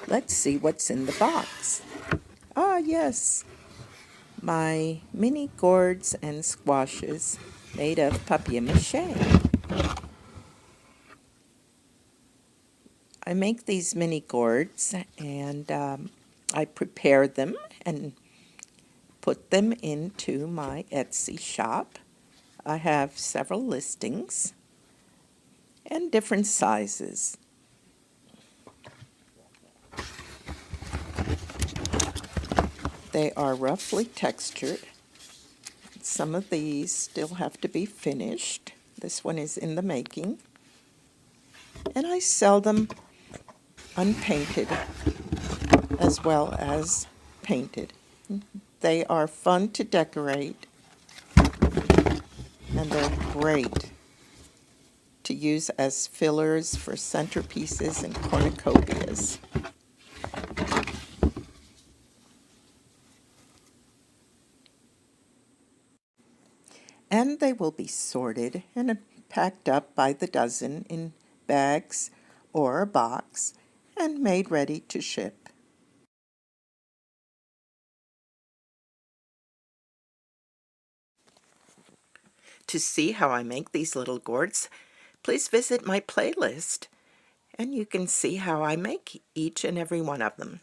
Let's see what's in the box. Ah, yes, my mini gourds and squashes made of papier mâché. I make these mini gourds and I prepare them and put them into my Etsy shop. I have several listings and different sizes. They are roughly textured. Some of these still have to be finished. This one is in the making. And I sell them unpainted as well as painted. They are fun to decorate and they're great to use as fillers for centerpieces and cornucopias. And they will be sorted and packed up by the dozen in bags or a box and made ready to ship. To see how I make these little gourds, please visit my playlist and you can see how I make each and every one of them.